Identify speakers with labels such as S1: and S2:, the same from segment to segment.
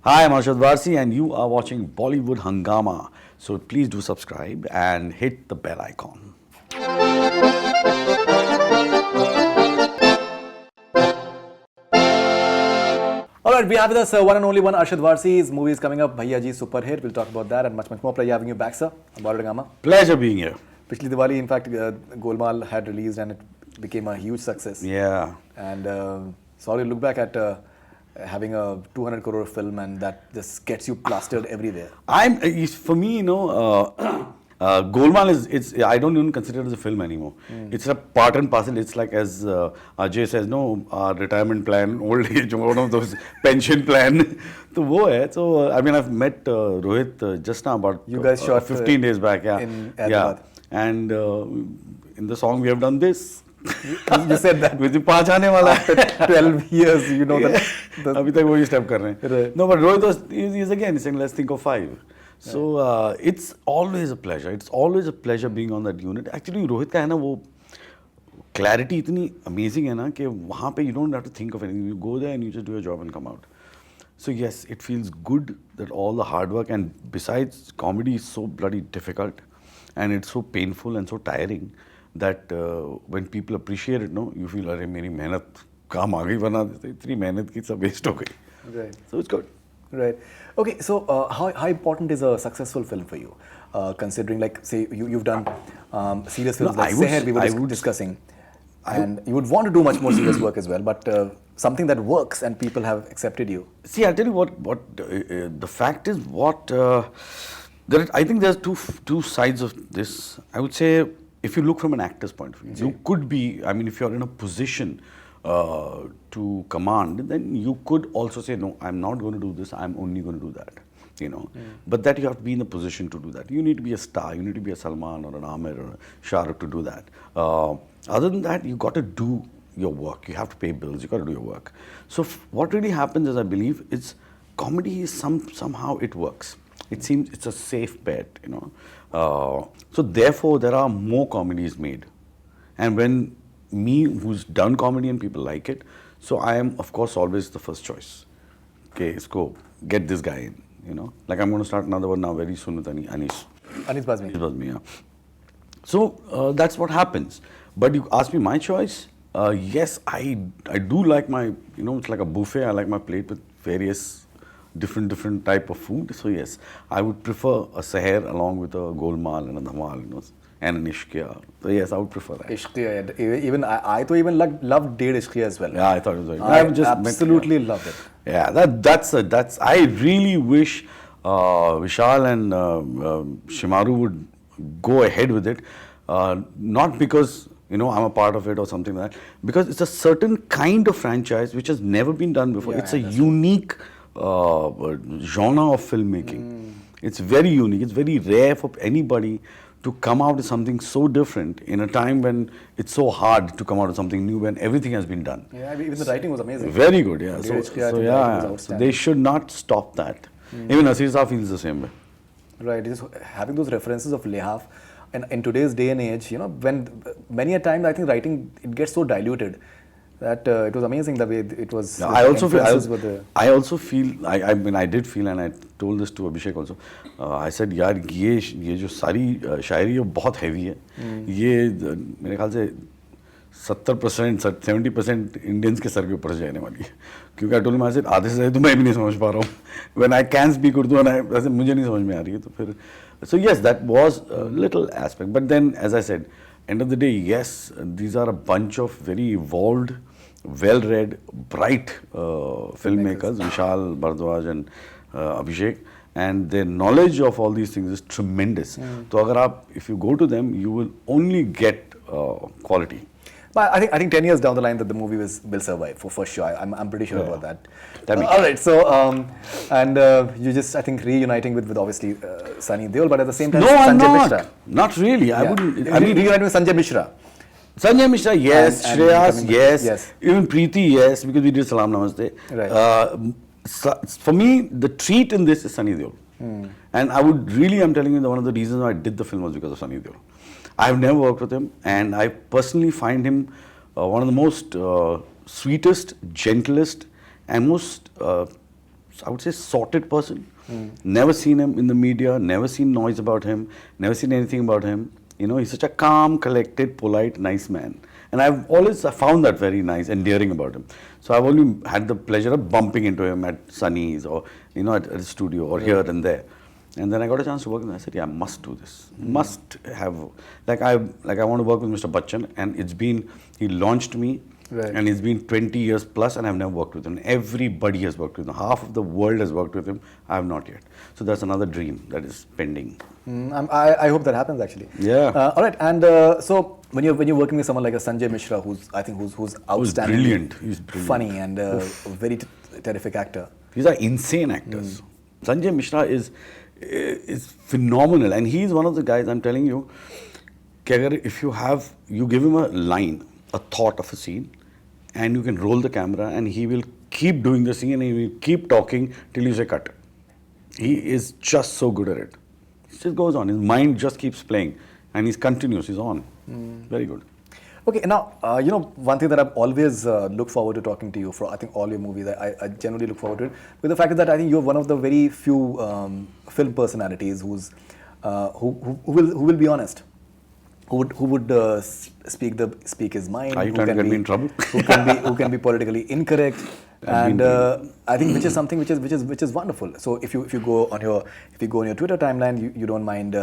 S1: Hi, I'm Arshad Varsi, and you are watching Bollywood Hangama. So please do subscribe and hit the bell icon.
S2: Alright, we have with us one and only one Arshad Varsi. His movie is coming up, Bhaiya Ji Super Hit. We'll talk about that and much more. Pleasure having you back, sir. Bollywood Hangama.
S1: Pleasure being here.
S2: Pichli Diwali, in fact, Golmaal had released and it became a huge success.
S1: Yeah.
S2: And sorry to look back at having a 200 crore film and that just gets you plastered everywhere.
S1: For me, Golmaal is, I don't even consider it as a film anymore. It's a part and parcel. It's like, as Ajay says, no, retirement plan, old age, one of those pension plan. So, I mean, I've met Rohit just now about
S2: You guys shot
S1: 15 days back. Yeah.
S2: in
S1: Yeah.
S2: Hyderabad.
S1: And in the song, we have done this.
S2: You said that.
S1: With the 5 आने वाला
S2: After 12 years, you know that.
S1: अभी तक वही step कर रहे हैं.
S2: Right.
S1: No, but Rohit is again saying let's think of 5. So it's always a pleasure. It's always a pleasure being on that unit. Actually Rohit का है ना वो clarity इतनी amazing है ना कि वहाँ पे you don't have to think of anything. You go there and you just do your job and come out. So yes, it feels good that all the hard work, and besides comedy is so bloody difficult and it's so painful and so tiring that when people appreciate it, no, you feel अरे मेरी मेहनत काम आ गई, वरना इतनी मेहनत की सब waste हो गई.
S2: Right.
S1: So it's good.
S2: Right. Okay, so how important is a successful film for you? Considering, like, say, you've done serious films like Seher, we were discussing. And you would want to do much more serious work as well, but something that works and people have accepted you.
S1: See, I'll tell you what the fact is, I think there's two sides of this. I would say, if you look from an actor's point of view, you could be, I mean, if you're in a position to command, then you could also say, no, I'm not going to do this, I'm only going to do that, you know. But that you have to be in a position to do that. You need to be a star, you need to be a Salman or an Amir or a Shah Rukh to do that. Other than that, you got to do your work. You have to pay bills, you got to do your work. So what really happens is, I believe, is comedy is somehow it works. It seems it's a safe bet, you know. So therefore, there are more comedies made. And when me, who's done comedy and people like it, so I am, of course, always the first choice. Okay, let's go, get this guy in, you know. Like I'm going to start another one now very soon with Anish.
S2: Anis Bazmi.
S1: Anish Bazmi, yeah. So that's what happens. But you ask me my choice, yes, I do like my, you know, it's like a buffet. I like my plate with various different type of food. So yes, I would prefer a Seher along with a Golmaal and a Dhamal, you know, and an Ishqiya. So yes, I would prefer that.
S2: Ishqiya. Even I too even loved Ded Ishqiya as well.
S1: Yeah, I thought it was very good.
S2: I
S1: just
S2: absolutely loved it.
S1: Yeah, that's. I really wish Vishal and Shimaru would go ahead with it. Not because, you know, I'm a part of it or something like that, because it's a certain kind of franchise which has never been done before.
S2: Yeah,
S1: it's a unique genre of filmmaking. It's very unique. It's very rare for anybody to come out with something so different in a time when it's so hard to come out with something new, when everything has been done.
S2: Yeah, even the writing was amazing.
S1: Very good, yeah.
S2: Ded
S1: So
S2: Ishqiya, I think the writing was
S1: yeah, so
S2: outstanding.
S1: they should not stop that. Even Asir Shah feels the same way.
S2: Right, just having those references of Lehaf, and in today's day and age, you know, when many a time I think writing, it gets so diluted that it was amazing the way it was.
S1: Yeah,
S2: the
S1: I also
S2: influences were there.
S1: feel, I mean, I did feel, and I told this to Abhishek also. I said, यार ये जो सारी शायरी है बहुत heavy है. ये मेरे ख्याल से 70%, 70% इंडियंस के सर के ऊपर जाने वाली है. क्योंकि I told him, I said, आधे से ज़्यादा तो मैं भी नहीं समझ पा रहा हूँ. When I can speak Urdu and ऐसे मुझे नहीं समझ में आ रही है तो फिर. So yes, that was a little aspect. But then, as I said, end of the day, yes, these are a bunch of very evolved, well-read, bright filmmakers, Vishal Bhardwaj and Abhishek, and their knowledge of all these things is tremendous. So agar aap, if you go to them, you will only get quality.
S2: But I think 10 years down the line that the movie will survive for sure. I'm pretty sure about that.
S1: Tell me.
S2: All right. So and you just I think reuniting with obviously Sunny Deol, but at the same time
S1: No, I'm
S2: Sanjay
S1: not.
S2: Mishra.
S1: Not really. I wouldn't. I mean,
S2: reuniting with Sanjay Mishra.
S1: Sanjay Mishra, yes.
S2: And
S1: Shreyas,
S2: coming-
S1: yes.
S2: yes.
S1: Even Preeti, yes, because we did Salam Namaste.
S2: Right.
S1: For me, the treat in this is Sunny Deol. And I would really, I'm telling you, one of the reasons why I did the film was because of Sunny Deol. I've never worked with him, and I personally find him one of the most sweetest, gentlest, and most I would say, sorted person. Never seen him in the media, never seen noise about him, never seen anything about him. You know, he's such a calm, collected, polite, nice man. And I've always found that very nice, endearing about him. So I've only had the pleasure of bumping into him at Sunny's or, you know, at his studio or here and there. And then I got a chance to work with him. I said, yeah, I must do this. Must have, like I want to work with Mr. Bachchan, and he launched me.
S2: Right.
S1: And it's been 20 years plus, and I've never worked with him. Everybody has worked with him. Half of the world has worked with him. I have not yet. So that's another dream that is pending.
S2: I hope that happens actually.
S1: Yeah.
S2: All right. And so when you're working with someone like a Sanjay Mishra, who's outstanding,
S1: Brilliant. He's brilliant.
S2: funny, and a very terrific actor.
S1: These are insane actors. Sanjay Mishra is phenomenal, and he's one of the guys. I'm telling you, if you give him a line, a thought of a scene, and you can roll the camera, and he will keep doing the scene, and he will keep talking till you say cut. He is just so good at it. It just goes on. His mind just keeps playing, and he's continuous. He's on. Very good.
S2: Okay, now, one thing that I've always looked forward to talking to you for, I think, all your movies, I generally look forward to it. But the fact is that I think you're one of the very few film personalities who will be honest. Who would speak his mind?
S1: Are you trying to get me in trouble?
S2: who can be politically incorrect, and I think which is something which is wonderful. So if you go on your Twitter timeline, you don't mind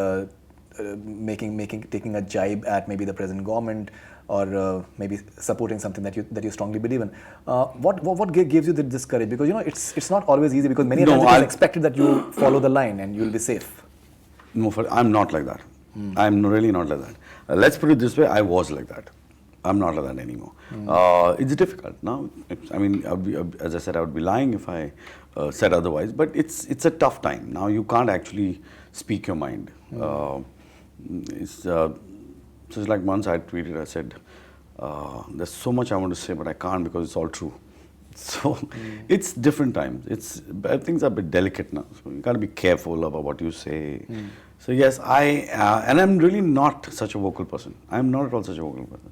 S2: taking a jibe at maybe the present government, or maybe supporting something that you strongly believe in. What gives you this courage? Because it's not always easy, because many times it's expected that you follow the line and you'll be safe.
S1: No, I'm not like that. I'm really not like that. Let's put it this way, I was like that. I'm not like that anymore. It's difficult now. I mean, as I said, I would be lying if I said otherwise, but it's a tough time. Now you can't actually speak your mind. It's just like once I tweeted, I said, there's so much I want to say, but I can't because it's all true. So it's different times. Things are a bit delicate now. So you got to be careful about what you say. So yes, and I'm really not such a vocal person. I'm not at all such a vocal person.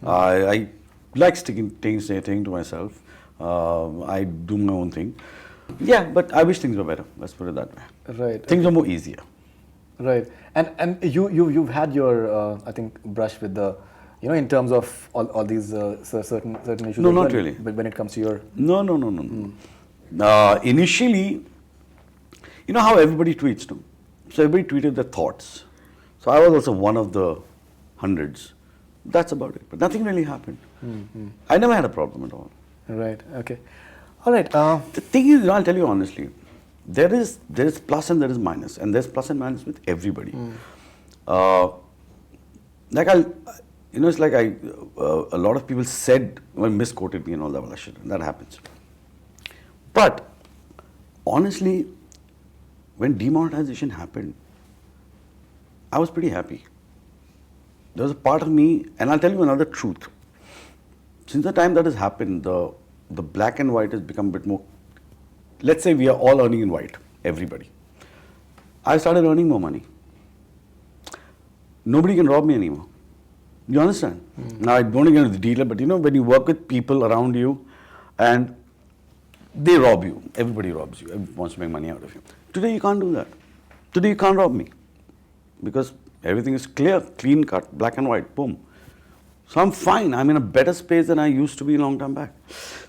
S1: I like sticking things to myself. I do my own thing. Yeah, but I wish things were better. Let's put it that way.
S2: Right.
S1: Things are more easier.
S2: Right. And you've had your I think brush with the, in terms of all these certain issues.
S1: No, not really.
S2: But when it comes to your
S1: No. Initially, you know how everybody tweets, no? So everybody tweeted their thoughts. So I was also one of the hundreds. That's about it. But nothing really happened. I never had a problem at all.
S2: Right. Okay. All right.
S1: The thing is, I'll tell you honestly, there is plus and there is minus, and there's plus and minus with everybody. It's like a lot of people said, misquoted me and all that shit. That happens. But honestly, when demonetization happened, I was pretty happy. There was a part of me, and I'll tell you another truth. Since the time that has happened, the black and white has become a bit more. Let's say we are all earning in white, everybody. I started earning more money. Nobody can rob me anymore. You understand? Now, I don't want to get into the detail, but when you work with people around you and they rob you, everybody robs you, everybody wants to make money out of you. Today, you can't do that. Today, you can't rob me because everything is clear, clean cut, black and white, boom. So I'm fine. I'm in a better space than I used to be a long time back.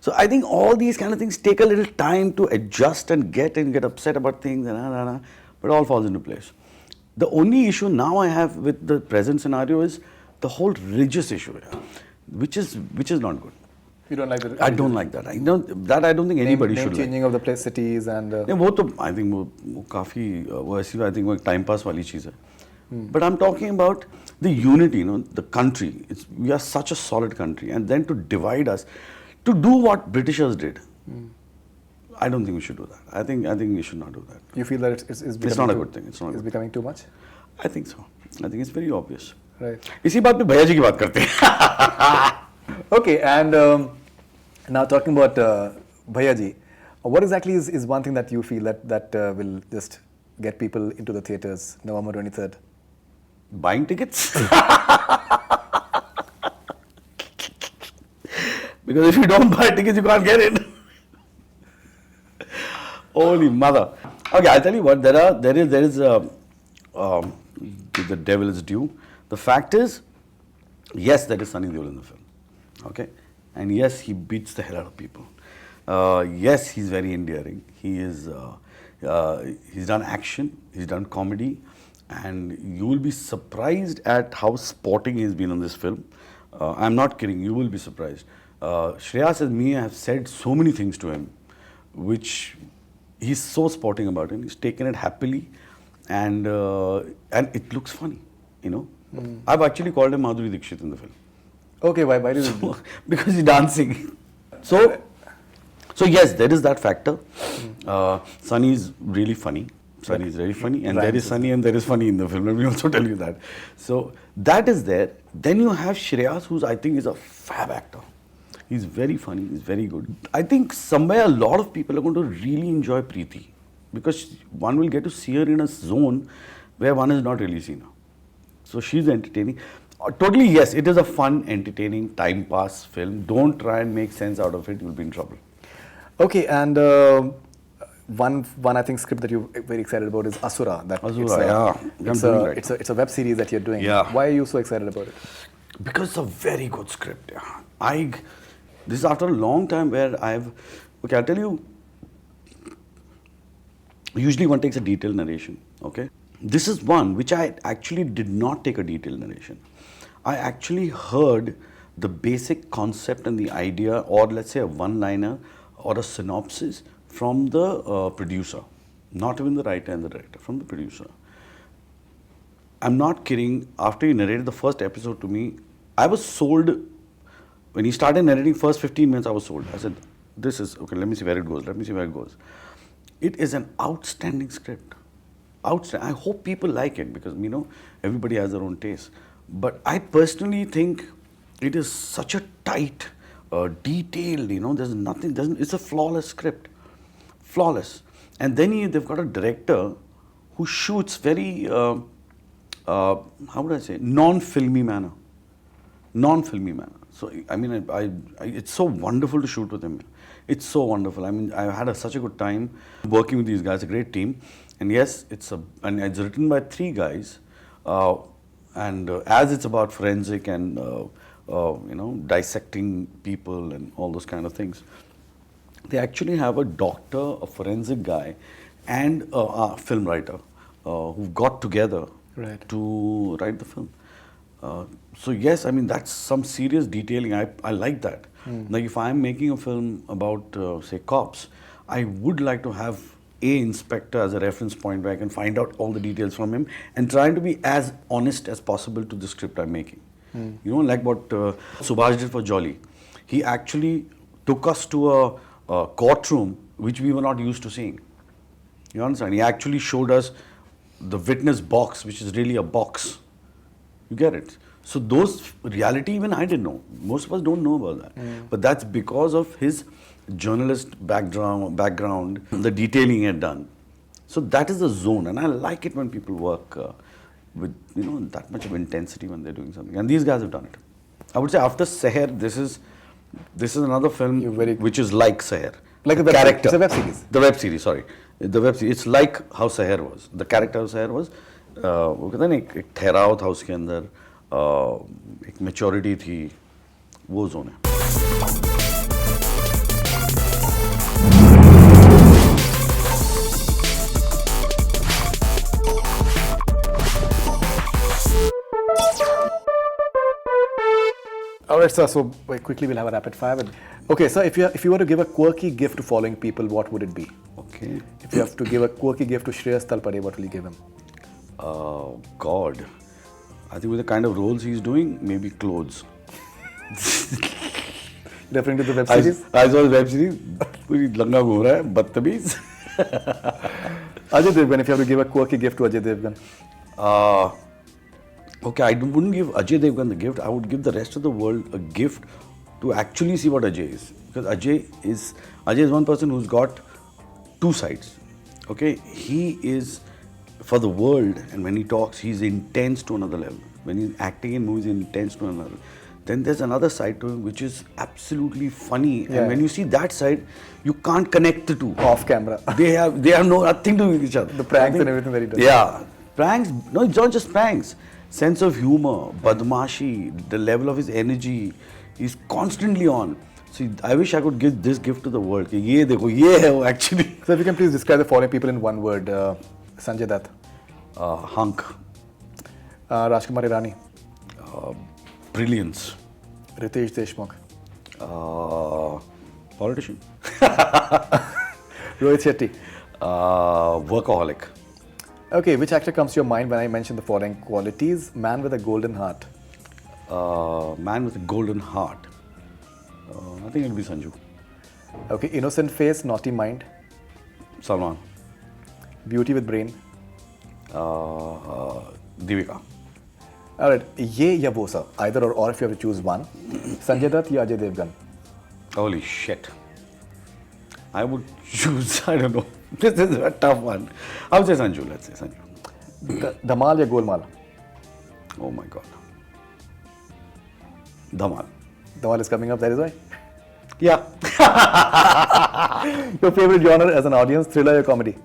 S1: So I think all these kind of things take a little time to adjust and get upset about things, but it all falls into place. The only issue now I have with the present scenario is the whole religious issue, which is not good.
S2: You don't like that?
S1: I don't like that. I don't think anybody should.
S2: Changing of the place, cities, and.
S1: I think वो काफी वैसी I think वो एक time pass वाली चीज़ है. But I'm talking about the unity, the country. We are such a solid country, and then to divide us, to do what Britishers did. I don't think we should do that. I think we should not do that.
S2: You feel that it's
S1: not a good thing. It's
S2: becoming too much?
S1: I think so. I think it's very obvious.
S2: Right.
S1: इसी बात पे भैया जी की बात करते हैं.
S2: Okay, and now talking about Bhaiya ji, what exactly is one thing that you feel that will just get people into the theatres November 23rd?
S1: Buying tickets? Because if you don't buy tickets, you can't get in. Holy mother. Okay, I'll tell you what. There is the devil is due. The fact is, yes, there is Sunny Deol in the film. Okay, and yes, he beats the hell out of people. Yes, he's very endearing. He's done action. He's done comedy, and you will be surprised at how sporting he's been on this film. I'm not kidding. You will be surprised. Shreyas and me have said so many things to him, which he's so sporting about it. He's taken it happily, and it looks funny, you know. I've actually called him Madhuri Dixit in the film.
S2: Okay, why do you?
S1: Because he's dancing. So yes, there is that factor. Sunny is really funny. Sunny is very funny, and there is Sunny and there is funny in the film. Let me also tell you that. So that is there. Then you have Shreyas, who I think is a fab actor. He's very funny. He's very good. I think somewhere a lot of people are going to really enjoy Preeti, because one will get to see her in a zone where one has not really seen her. So she's entertaining. Totally, yes, it is a fun, entertaining, time pass film. Don't try and make sense out of it. You'll be in trouble.
S2: Okay, and one I think script that you're very excited about is Asura. It's a web series that you're doing.
S1: Yeah.
S2: Why are you so excited about it?
S1: Because it's a very good script. Yeah. This is after a long time where I'll tell you, usually one takes a detailed narration, okay? This is one which I actually did not take a detailed narration. I actually heard the basic concept and the idea, or let's say a one-liner or a synopsis from the producer, not even the writer and the director, from the producer. I'm not kidding. After he narrated the first episode to me, I was sold. When he started narrating first 15 minutes, I was sold. I said, this is, okay, let me see where it goes. It is an outstanding script. Outstanding. I hope people like it, because, you know, everybody has their own taste. But I personally think it is such a tight, detailed, you know, there's nothing, it's a flawless script. Flawless. And then they've got a director who shoots very, how would I say, non-filmy manner. So, I mean, it's so wonderful to shoot with him. It's so wonderful. I mean, I've had such a good time working with these guys, a great team. And yes, it's written by 3 guys. As it's about forensic and, you know, dissecting people and all those kind of things, they actually have a doctor, a forensic guy, and a film writer who got together to write the film. So yes, I mean, that's some serious detailing. I like that. Like if I'm making a film about, say, cops, I would like to have a inspector as a reference point where I can find out all the details from him and trying to be as honest as possible to the script I'm making. You know, like what Subhash did for Jolly. He actually took us to a courtroom which we were not used to seeing. You understand? He actually showed us the witness box, which is really a box. You get it? So those reality, even I didn't know. Most of us don't know about that. But that's because of his journalist background, the detailing he had done. So that is the zone, and I like it when people work with, you know, that much of intensity when they're doing something. And these guys have done it. I would say after Seher, this is another film which is like Seher.
S2: Like the character. It's a web series.
S1: The web series, sorry. The web series. It's like how Seher was. The character of Seher was, वो कहते हैं ना एक ठहराव था उसके अंदर, एक maturity थी, वो zone है.
S2: Alright, sir, so quickly we'll have a rapid fire. Okay, sir, if you were to give a quirky gift to following people, what would it be?
S1: Okay.
S2: If you have to give a quirky gift to Shreyas Talpade, what will you give him?
S1: God. I think with the kind of roles he's doing, maybe clothes.
S2: Referring to the web series?
S1: I saw the web series. पूरी लंगा घूम रहा है, बदतमीज.
S2: Ajay Devgan, if you have to give a quirky gift to Ajay Devgan.
S1: Okay, I wouldn't give Ajay Devgan the gift. I would give the rest of the world a gift to actually see what Ajay is. Because Ajay is one person who's got 2 sides. Okay, he is for the world, and when he talks, he's intense to another level. When he's acting in movies, he's intense to another level. then there's another side to him which is absolutely funny.
S2: Yeah.
S1: And when you see that side, you can't connect the two.
S2: Off camera.
S1: They have nothing to do with each other.
S2: The pranks and everything that he does.
S1: Yeah, pranks. No, it's not just pranks. Sense of humor, badmashi, the level of his energy, he's constantly on. See, I wish I could give this gift to the world. कि ये देखो, ये है वो actually.
S2: So if you can please describe the following people in one word. Sanjay Dutt.
S1: Hunk,
S2: Rajkumar Irani.
S1: brilliance,
S2: Ritesh Deshmukh.
S1: politician,
S2: Rohit Shetty.
S1: workaholic.
S2: Okay, which actor comes to your mind when I mention the following qualities? Man with a golden heart.
S1: Man with a golden heart. I think it'll be Sanju.
S2: Okay, innocent face, naughty mind.
S1: Salman.
S2: Beauty with brain.
S1: Devika.
S2: Alright, ye ya wo sir. Either or if you have to choose one. Sanjay Dutt ya Ajay Devgan.
S1: Holy shit. I would choose, I don't know. This is a tough one. I would say Sanju, let's say Sanju.
S2: Dhamal ya Golmaal.
S1: Oh my god. Dhamal.
S2: Dhamal is coming up, that is why.
S1: Yeah.
S2: Your favorite genre as an audience, thriller or comedy?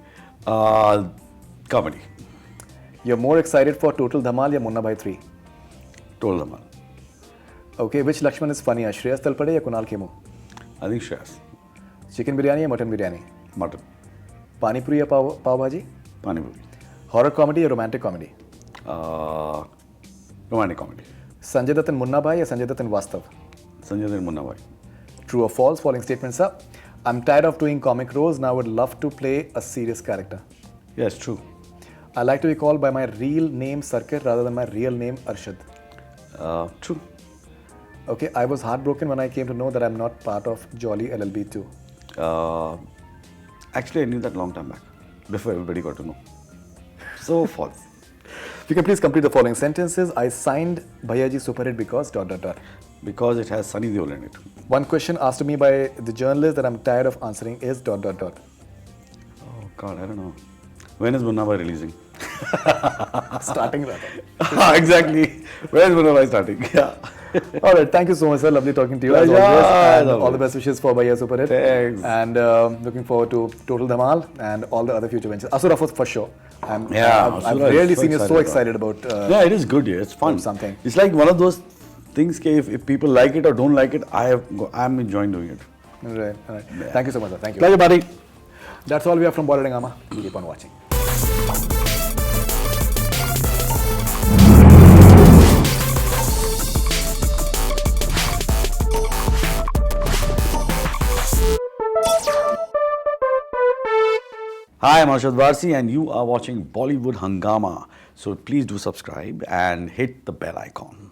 S1: Comedy.
S2: You're more excited for Total Dhamal ya Munna Bhai 3?
S1: Total Dhamal.
S2: Okay, which Lakshman is funnier, Shreyas Talpade ya Kunal Khemu?
S1: I think Shreyas.
S2: Chicken biryani ya mutton biryani?
S1: Mutton.
S2: Pani puri ya pav bhaji?
S1: Pani Puri.
S2: Horror comedy or romantic comedy?
S1: Romantic comedy.
S2: Sanjay Dutt and Munna Bhai ya Sanjay Dutt and Vastav?
S1: Sanjay and Munna Bhai.
S2: True or false? Following statements are: I'm tired of doing comic roles, now would love to play a serious character.
S1: Yes, true.
S2: I like to be called by my real name Sarkar rather than my real name Arshad.
S1: True.
S2: Okay, I was heartbroken when I came to know that I'm not part of Jolly LLB 2.
S1: Actually, I knew that long time back, before everybody got to know. So false.
S2: If you can please complete the following sentences. I signed Bhayaji Superhit because ...
S1: Because it has Sunny Deol in it.
S2: One question asked to me by the journalist that I'm tired of answering is ...
S1: Oh God, I don't know. When is Munna Bhai releasing?
S2: Starting rather.
S1: Exactly. When is Munna Bhai starting? Yeah.
S2: Alright, thank you so much, sir. Lovely talking to you as
S1: Pleasure.
S2: always. And
S1: Always.
S2: all the best wishes for Bhaiya Superhit.
S1: Thanks.
S2: And looking forward to Total Dhamal and all the other future ventures. Asura for sure. I've
S1: Asura is
S2: rarely
S1: so
S2: seen you so
S1: excited
S2: excited about
S1: Yeah, it is good. Yeah, it's fun.
S2: something.
S1: It's like one of those things. If people like it or don't like it, I'm enjoying doing it.
S2: Right. Thank you so much, sir. Thank you.
S1: Pleasure, buddy.
S2: That's all we have from Bollywood Hungama. Keep on watching.
S1: Hi, I'm Arshad Varsi and you are watching Bollywood Hungama. So please do subscribe and hit the bell icon.